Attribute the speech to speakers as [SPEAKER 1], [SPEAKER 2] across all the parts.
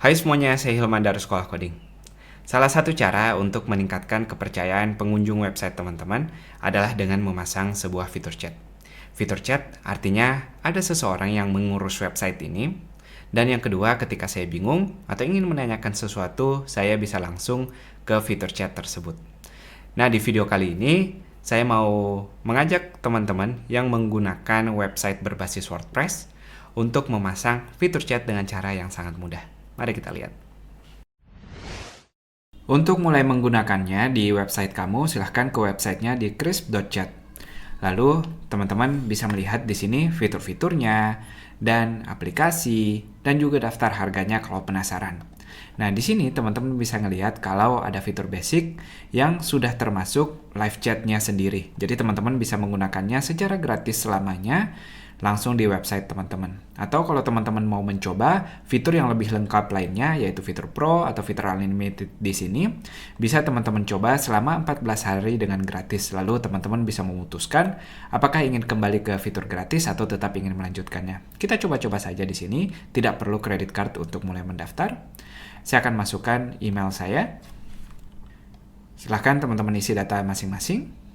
[SPEAKER 1] Hai semuanya, saya Hilman dari Sekolah Coding. Salah satu cara untuk meningkatkan kepercayaan pengunjung website teman-teman adalah dengan memasang sebuah fitur chat. Fitur chat artinya ada seseorang yang mengurus website ini, dan yang kedua ketika saya bingung atau ingin menanyakan sesuatu, saya bisa langsung ke fitur chat tersebut. Nah, di video kali ini saya mau mengajak teman-teman yang menggunakan website berbasis WordPress untuk memasang fitur chat dengan cara yang sangat mudah. Mari kita lihat. Untuk mulai menggunakannya di website kamu, silahkan ke websitenya di crisp.chat. Lalu, teman-teman bisa melihat di sini fitur-fiturnya, dan aplikasi, dan juga daftar harganya kalau penasaran. Nah, di sini teman-teman bisa ngelihat kalau ada fitur basic yang sudah termasuk live chat-nya sendiri. Jadi teman-teman bisa menggunakannya secara gratis selamanya langsung di website teman-teman. Atau kalau teman-teman mau mencoba fitur yang lebih lengkap lainnya, yaitu fitur Pro atau fitur Unlimited di sini, bisa teman-teman coba selama 14 hari dengan gratis. Lalu teman-teman bisa memutuskan apakah ingin kembali ke fitur gratis atau tetap ingin melanjutkannya. Kita coba-coba saja di sini, tidak perlu credit card untuk mulai mendaftar. Saya akan masukkan email saya. Silahkan teman-teman isi data masing-masing.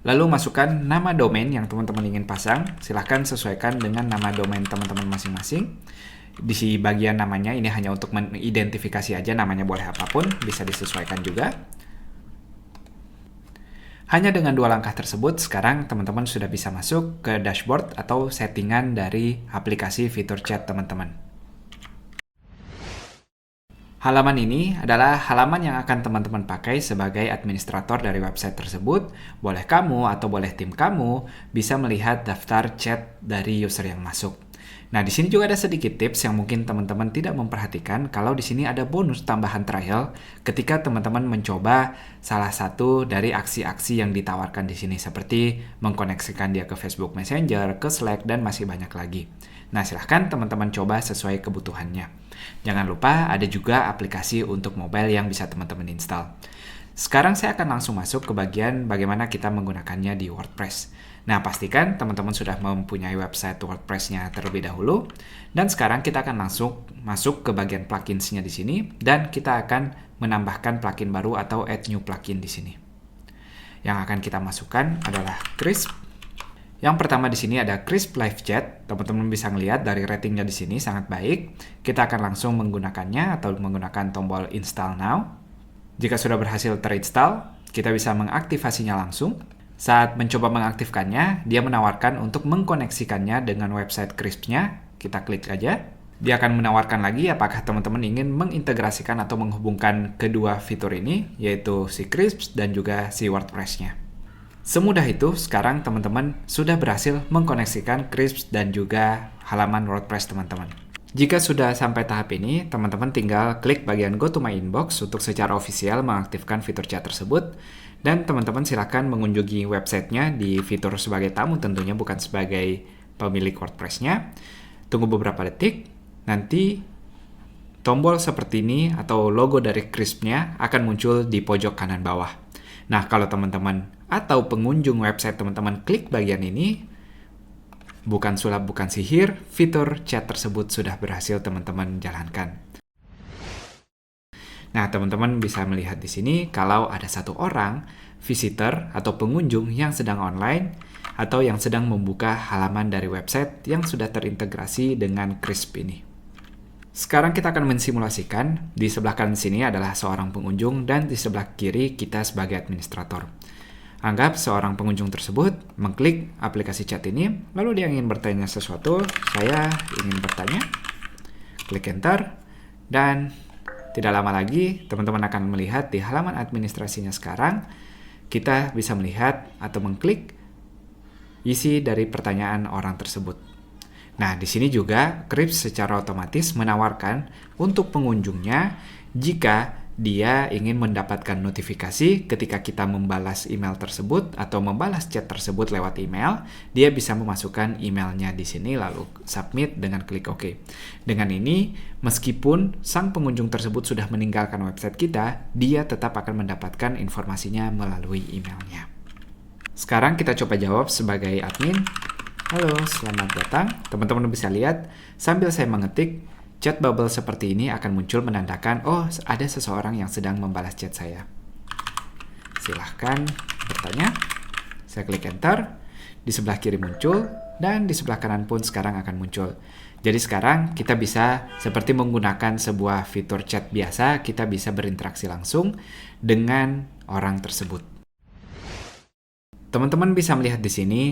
[SPEAKER 1] Lalu masukkan nama domain yang teman-teman ingin pasang. Silahkan sesuaikan dengan nama domain teman-teman masing-masing. Di bagian namanya ini hanya untuk mengidentifikasi aja, namanya boleh apapun, bisa disesuaikan juga. Hanya dengan 2 langkah tersebut, sekarang teman-teman sudah bisa masuk ke dashboard atau settingan dari aplikasi fitur chat teman-teman. Halaman ini adalah halaman yang akan teman-teman pakai sebagai administrator dari website tersebut. Boleh kamu atau boleh tim kamu bisa melihat daftar chat dari user yang masuk. Nah, di sini juga ada sedikit tips yang mungkin teman-teman tidak memperhatikan kalau di sini ada bonus tambahan trial ketika teman-teman mencoba salah satu dari aksi-aksi yang ditawarkan di sini seperti mengkoneksikan dia ke Facebook Messenger, ke Slack, dan masih banyak lagi. Nah, silahkan teman-teman coba sesuai kebutuhannya. Jangan lupa ada juga aplikasi untuk mobile yang bisa teman-teman install. Sekarang saya akan langsung masuk ke bagian bagaimana kita menggunakannya di WordPress. Nah, pastikan teman-teman sudah mempunyai website WordPress-nya terlebih dahulu. Dan sekarang kita akan langsung masuk ke bagian plugins-nya di sini. Dan kita akan menambahkan plugin baru atau add new plugin di sini. Yang akan kita masukkan adalah Crisp. Yang pertama di sini ada Crisp Live Chat. Teman-teman bisa melihat dari ratingnya di sini sangat baik. Kita akan langsung menggunakannya atau menggunakan tombol Install Now. Jika sudah berhasil terinstall, kita bisa mengaktifasinya langsung. Saat mencoba mengaktifkannya, dia menawarkan untuk mengkoneksikannya dengan website Crisp-nya. Kita klik aja. Dia akan menawarkan lagi apakah teman-teman ingin mengintegrasikan atau menghubungkan kedua fitur ini, yaitu si Crisp dan juga si WordPress-nya. Semudah itu, sekarang teman-teman sudah berhasil mengkoneksikan Crisp dan juga halaman WordPress teman-teman. Jika sudah sampai tahap ini, teman-teman tinggal klik bagian Go to My Inbox untuk secara ofisial mengaktifkan fitur chat tersebut. Dan teman-teman silakan mengunjungi websitenya di fitur sebagai tamu tentunya, bukan sebagai pemilik WordPress-nya. Tunggu beberapa detik, nanti tombol seperti ini atau logo dari Crisp-nya akan muncul di pojok kanan bawah. Nah, kalau teman-teman atau pengunjung website teman-teman klik bagian ini, bukan sulap, bukan sihir, fitur chat tersebut sudah berhasil teman-teman jalankan. Nah, teman-teman bisa melihat di sini kalau ada satu orang visitor atau pengunjung yang sedang online atau yang sedang membuka halaman dari website yang sudah terintegrasi dengan Crisp ini. Sekarang kita akan mensimulasikan. Di sebelah kanan sini adalah seorang pengunjung dan di sebelah kiri kita sebagai administrator. Anggap seorang pengunjung tersebut mengklik aplikasi chat ini, lalu dia ingin bertanya sesuatu. Saya ingin bertanya. Klik enter dan tidak lama lagi, teman-teman akan melihat di halaman administrasinya sekarang, kita bisa melihat atau mengklik isi dari pertanyaan orang tersebut. Nah, di sini juga Crisp secara otomatis menawarkan untuk pengunjungnya jika dia ingin mendapatkan notifikasi ketika kita membalas email tersebut atau membalas chat tersebut lewat email, dia bisa memasukkan emailnya di sini lalu submit dengan klik OK. Dengan ini, meskipun sang pengunjung tersebut sudah meninggalkan website kita, dia tetap akan mendapatkan informasinya melalui emailnya. Sekarang kita coba jawab sebagai admin. Halo, selamat datang. Teman-teman bisa lihat sambil saya mengetik, chat bubble seperti ini akan muncul menandakan, oh ada seseorang yang sedang membalas chat saya. Silahkan bertanya. Saya klik enter, di sebelah kiri muncul, dan di sebelah kanan pun sekarang akan muncul. Jadi sekarang kita bisa seperti menggunakan sebuah fitur chat biasa, kita bisa berinteraksi langsung dengan orang tersebut. Teman-teman bisa melihat di sini,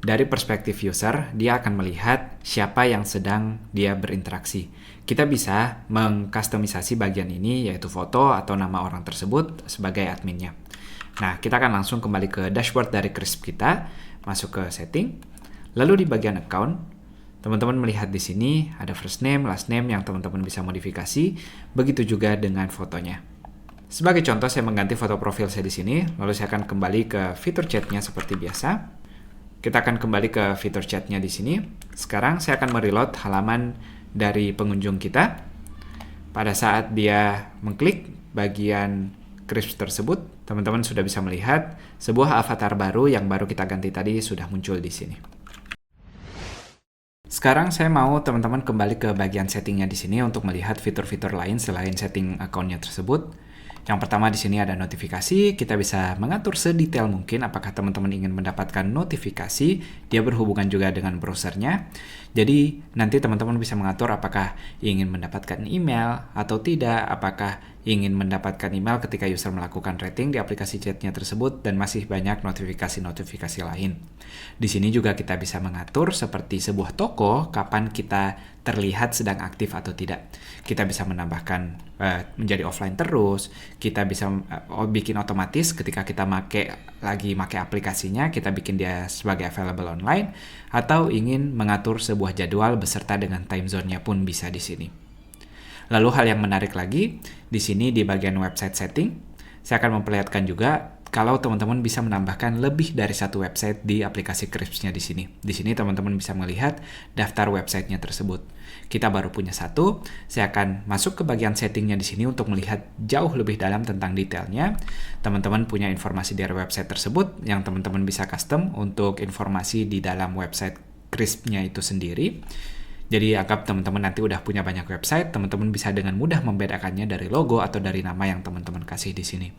[SPEAKER 1] dari perspektif user, dia akan melihat siapa yang sedang dia berinteraksi. Kita bisa mengkustomisasi bagian ini, yaitu foto atau nama orang tersebut sebagai adminnya. Nah, kita akan langsung kembali ke dashboard dari Krisp kita, masuk ke setting, lalu di bagian account, teman-teman melihat di sini ada first name, last name yang teman-teman bisa modifikasi, begitu juga dengan fotonya. Sebagai contoh, saya mengganti foto profil saya di sini, lalu saya akan kembali ke fitur chatnya seperti biasa. Kita akan kembali ke fitur chatnya di sini. Sekarang saya akan mereload halaman dari pengunjung kita. Pada saat dia mengklik bagian Krisp tersebut, teman-teman sudah bisa melihat sebuah avatar baru yang baru kita ganti tadi sudah muncul di sini. Sekarang saya mau teman-teman kembali ke bagian settingnya di sini untuk melihat fitur-fitur lain selain setting account-nya tersebut. Yang pertama di sini ada notifikasi, kita bisa mengatur sedetail mungkin apakah teman-teman ingin mendapatkan notifikasi, dia berhubungan juga dengan browsernya. Jadi nanti teman-teman bisa mengatur apakah ingin mendapatkan email atau tidak, apakah ingin mendapatkan email ketika user melakukan rating di aplikasi chatnya tersebut, dan masih banyak notifikasi-notifikasi lain. Di sini juga kita bisa mengatur seperti sebuah toko, kapan kita terlihat sedang aktif atau tidak. Kita bisa menambahkan menjadi offline terus, kita bisa bikin otomatis ketika kita lagi make aplikasinya, kita bikin dia sebagai available online, atau ingin mengatur sebuah jadwal beserta dengan time zone-nya pun bisa di sini. Lalu hal yang menarik lagi, di sini di bagian website setting, saya akan memperlihatkan juga kalau teman-teman bisa menambahkan lebih dari satu website di aplikasi Krisp-nya di sini. Di sini teman-teman bisa melihat daftar websitenya tersebut. Kita baru punya satu, saya akan masuk ke bagian settingnya di sini untuk melihat jauh lebih dalam tentang detailnya. Teman-teman punya informasi dari website tersebut yang teman-teman bisa custom untuk informasi di dalam website Krisp-nya itu sendiri. Jadi anggap teman-teman nanti udah punya banyak website, teman-teman bisa dengan mudah membedakannya dari logo atau dari nama yang teman-teman kasih di sini.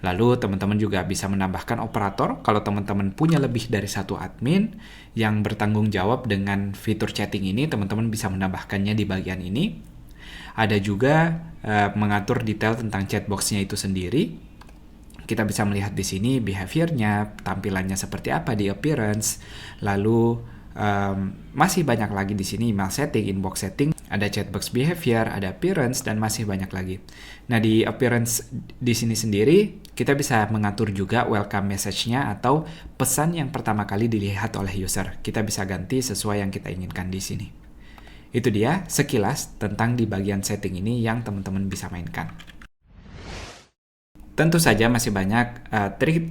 [SPEAKER 1] Lalu teman-teman juga bisa menambahkan operator kalau teman-teman punya lebih dari satu admin yang bertanggung jawab dengan fitur chatting ini, teman-teman bisa menambahkannya di bagian ini. Ada juga mengatur detail tentang chatbox-nya itu sendiri. Kita bisa melihat di sini behavior-nya, tampilannya seperti apa di appearance, lalu masih banyak lagi di sini email setting, inbox setting, ada chatbox behavior, ada appearance, dan masih banyak lagi. Nah, di appearance di sini sendiri, kita bisa mengatur juga welcome message-nya atau pesan yang pertama kali dilihat oleh user. Kita bisa ganti sesuai yang kita inginkan di sini. Itu dia sekilas tentang di bagian setting ini yang teman-teman bisa mainkan. Tentu saja masih banyak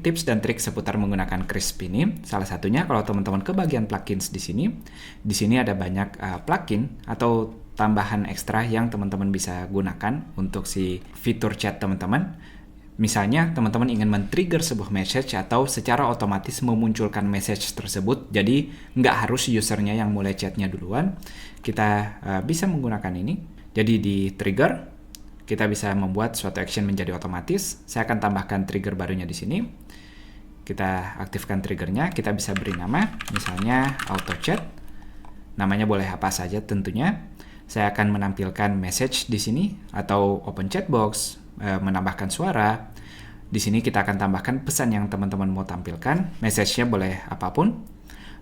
[SPEAKER 1] tips dan trik seputar menggunakan Krisp ini. Salah satunya kalau teman-teman ke bagian plugins di sini ada banyak plugin atau tambahan ekstra yang teman-teman bisa gunakan untuk si fitur chat teman-teman. Misalnya teman-teman ingin men-trigger sebuah message atau secara otomatis memunculkan message tersebut, jadi nggak harus usernya yang mulai chatnya duluan. Kita bisa menggunakan ini. Jadi di trigger, kita bisa membuat suatu action menjadi otomatis. Saya akan tambahkan trigger barunya di sini. Kita aktifkan triggernya. Kita bisa beri nama, misalnya auto chat. Namanya boleh apa saja tentunya. Saya akan menampilkan message di sini atau open chat box, menambahkan suara. Di sini kita akan tambahkan pesan yang teman-teman mau tampilkan. Message-nya boleh apapun.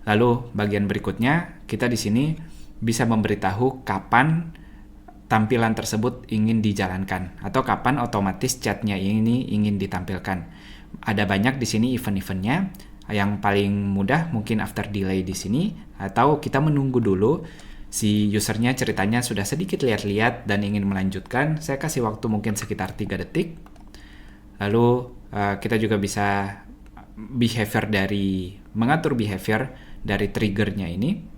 [SPEAKER 1] Lalu bagian berikutnya kita di sini bisa memberitahu kapan tampilan tersebut ingin dijalankan atau kapan otomatis chatnya ini ingin ditampilkan. Ada banyak di sini event-eventnya. Yang paling mudah mungkin after delay di sini, atau kita menunggu dulu si usernya ceritanya sudah sedikit lihat-lihat dan ingin melanjutkan. Saya kasih waktu mungkin sekitar 3 detik. Lalu kita juga bisa mengatur behavior dari triggernya ini.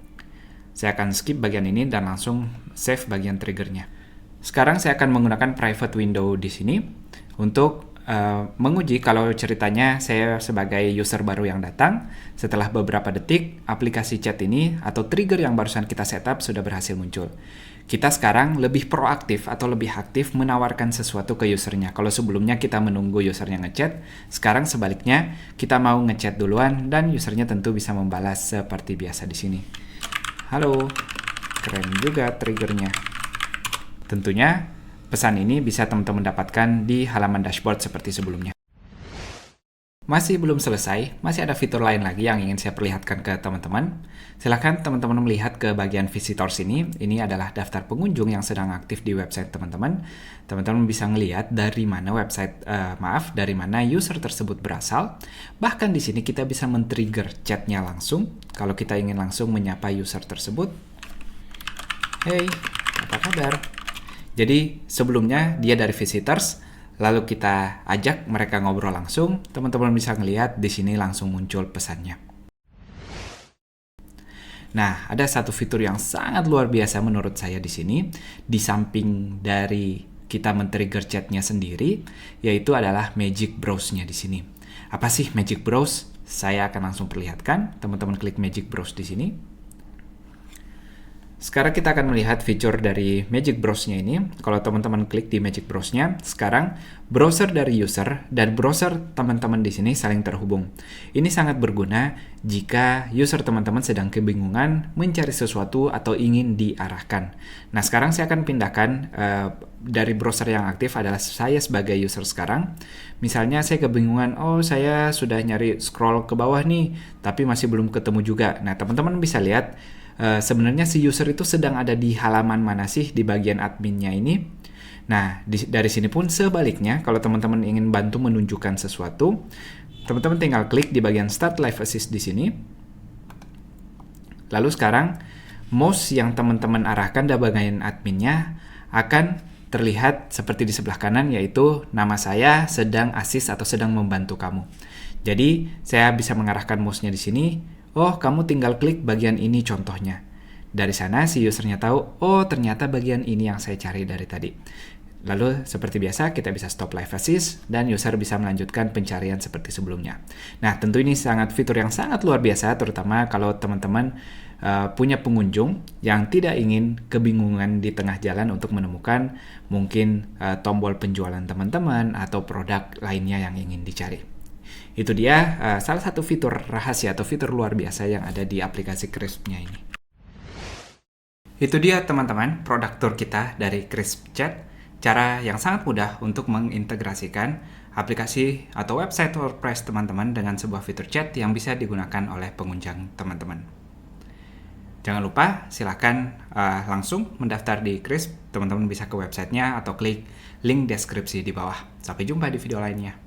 [SPEAKER 1] Saya akan skip bagian ini dan langsung save bagian triggernya. Sekarang saya akan menggunakan private window di sini untuk menguji kalau ceritanya saya sebagai user baru yang datang, setelah beberapa detik aplikasi chat ini atau trigger yang barusan kita setup sudah berhasil muncul. Kita sekarang lebih proaktif atau lebih aktif menawarkan sesuatu ke usernya. Kalau sebelumnya kita menunggu usernya ngechat, sekarang sebaliknya kita mau ngechat duluan dan usernya tentu bisa membalas seperti biasa di sini. Halo, keren juga triggernya. Tentunya pesan ini bisa teman-teman dapatkan di halaman dashboard seperti sebelumnya. Masih belum selesai, masih ada fitur lain lagi yang ingin saya perlihatkan ke teman-teman. Silahkan teman-teman melihat ke bagian visitors ini. Ini adalah daftar pengunjung yang sedang aktif di website teman-teman. Teman-teman bisa melihat dari mana dari mana user tersebut berasal. Bahkan di sini kita bisa men-trigger chatnya langsung. Kalau kita ingin langsung menyapa user tersebut. Hey, apa kabar? Jadi sebelumnya dia dari visitors, lalu kita ajak mereka ngobrol langsung, teman-teman bisa ngelihat di sini langsung muncul pesannya. Nah, ada satu fitur yang sangat luar biasa menurut saya di sini, di samping dari kita men-trigger chatnya sendiri, yaitu adalah Magic Browse-nya di sini. Apa sih Magic Browse? Saya akan langsung perlihatkan. Teman-teman klik Magic Browse di sini. Sekarang kita akan melihat fitur dari Magic Browse-nya ini. Kalau teman-teman klik di Magic Browse-nya, sekarang browser dari user dan browser teman-teman di sini saling terhubung. Ini sangat berguna jika user teman-teman sedang kebingungan mencari sesuatu atau ingin diarahkan. Nah, sekarang saya akan pindahkan dari browser yang aktif adalah saya sebagai user sekarang. Misalnya saya kebingungan, saya sudah nyari scroll ke bawah nih, tapi masih belum ketemu juga. Nah, teman-teman bisa lihat sebenarnya si user itu sedang ada di halaman mana sih di bagian adminnya ini. Nah, dari sini pun sebaliknya, kalau teman-teman ingin bantu menunjukkan sesuatu, teman-teman tinggal klik di bagian Start Live Assist di sini. Lalu sekarang, mouse yang teman-teman arahkan dari bagian adminnya akan terlihat seperti di sebelah kanan, yaitu nama saya sedang assist atau sedang membantu kamu. Jadi, saya bisa mengarahkan mouse-nya di sini. Kamu tinggal klik bagian ini contohnya. Dari sana si usernya tahu, ternyata bagian ini yang saya cari dari tadi. Lalu seperti biasa kita bisa stop live assist dan user bisa melanjutkan pencarian seperti sebelumnya. Nah, tentu ini fitur yang sangat luar biasa, terutama kalau teman-teman punya pengunjung yang tidak ingin kebingungan di tengah jalan untuk menemukan mungkin tombol penjualan teman-teman atau produk lainnya yang ingin dicari. Itu dia salah satu fitur rahasia atau fitur luar biasa yang ada di aplikasi Krisp-nya ini. Itu dia teman-teman produk tour kita dari Krisp Chat. Cara yang sangat mudah untuk mengintegrasikan aplikasi atau website WordPress teman-teman dengan sebuah fitur chat yang bisa digunakan oleh pengunjung teman-teman. Jangan lupa silakan langsung mendaftar di Krisp. Teman-teman bisa ke websitenya atau klik link deskripsi di bawah. Sampai jumpa di video lainnya.